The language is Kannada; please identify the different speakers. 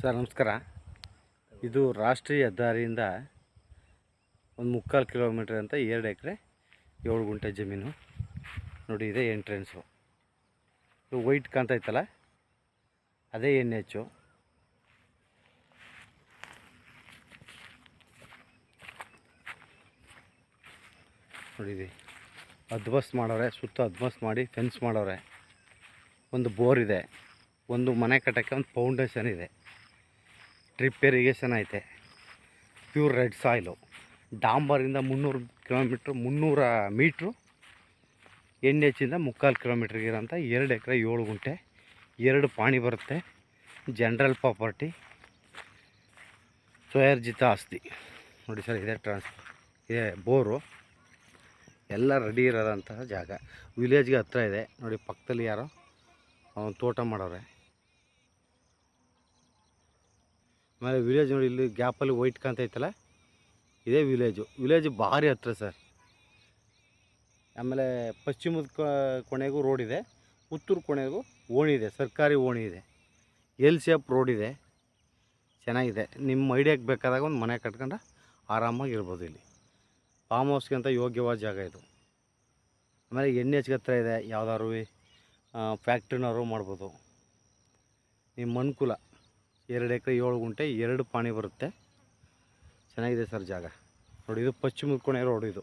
Speaker 1: ಸರ್ ನಮಸ್ಕಾರ. ಇದು ರಾಷ್ಟ್ರೀಯ ಹೆದ್ದಾರಿಯಿಂದ ಒಂದು 3/4 ಕಿಲೋಮೀಟ್ರ್ ಅಂತ 2 ಎಕರೆ 7 ಗುಂಟೆ ಜಮೀನು ನೋಡಿ. ಇದೆ ಎಂಟ್ರೆನ್ಸು. ಇದು ವೈಟ್ ಕಾಣ್ತೈತಲ್ಲ, ಅದೇ NH. ನೋಡಿದಿ ಅದ್ಬಸ್ ಮಾಡವ್ರೆ, ಸುತ್ತ ಅದ್ಬಸ್ ಮಾಡಿ ಫೆನ್ಸ್ ಮಾಡವ್ರೆ. ಒಂದು ಬೋರ್ ಇದೆ, ಒಂದು ಮನೆ ಕಟ್ಟೋಕ್ಕೆ ಒಂದು ಫೌಂಡೇಶನ್ ಇದೆ, ಡ್ರಿಪ್ ಇರಿಗೇಷನ್ ಐತೆ, ಪ್ಯೂರ್ ರೆಡ್ ಸಾಯಿಲು. ಡಾಂಬರಿಂದ 300 ಮೀಟ್ರು, NHಯಿಂದ 3/4 ಕಿಲೋಮೀಟ್ರಿಗೆ ಇರೋಂಥ 2 ಎಕರೆ 7 ಗುಂಟೆ, 2 ಪಾಣಿ ಬರುತ್ತೆ. ಜನರಲ್ ಪ್ರಾಪರ್ಟಿ, ಸ್ವಯರ್ಜಿತ ಆಸ್ತಿ. ನೋಡಿ ಸರ್, ಇದೆ ಇದೆ ಬೋರು, ಎಲ್ಲ ರೆಡಿ ಇರೋದಂತಹ ಜಾಗ. ವಿಲೇಜ್ಗೆ ಹತ್ರ ಇದೆ ನೋಡಿ. ಪಕ್ಕದಲ್ಲಿ ಯಾರೋ ತೋಟ ಮಾಡೋರೆ. ಆಮೇಲೆ ವಿಲೇಜ್ ನೋಡಿ, ಇಲ್ಲಿ ಗ್ಯಾಪಲ್ಲಿ ವೈಟ್ ಕಾಣ್ತೈತಲ್ಲ, ಇದೇ ವಿಲೇಜು ಭಾರಿ ಹತ್ರ ಸರ್. ಆಮೇಲೆ ಪಶ್ಚಿಮದ ಕೊನೆಗೂ ರೋಡ್ ಇದೆ, ಉತ್ತರ ಕೊನೆಗೂ ಓಣಿ ಇದೆ, ಸರ್ಕಾರಿ ಓಣಿ ಇದೆ, ಎಲ್ ಶೇಪ್ ರೋಡ್ ಇದೆ. ಚೆನ್ನಾಗಿದೆ. ನಿಮ್ಮ ಐಡಿಯಾಗೆ ಬೇಕಾದಾಗ ಒಂದು ಮನೆ ಕಟ್ಕೊಂಡು ಆರಾಮಾಗಿ ಇರ್ಬೋದು. ಇಲ್ಲಿ ಫಾರ್ಮ್ ಹೌಸ್ಗೆ ಅಂತ ಯೋಗ್ಯವಾದ ಜಾಗ ಇದು. ಆಮೇಲೆ NHಗೆ ಹತ್ರ ಇದೆ, ಯಾವ್ದಾದ್ರು ಫ್ಯಾಕ್ಟ್ರಿನವರು ಮಾಡ್ಬೋದು. ನಿಮ್ಮ ಅನುಕೂಲ. 2 ಎಕರೆ 7 ಗುಂಟೆ, 2 ಪಾಣಿ ಬರುತ್ತೆ. ಚೆನ್ನಾಗಿದೆ ಸರ್ ಜಾಗ ನೋಡಿ. ಇದು ಪಶ್ಚಿಮದ ಕೊನೆ ರೋಡ್ ಇದು.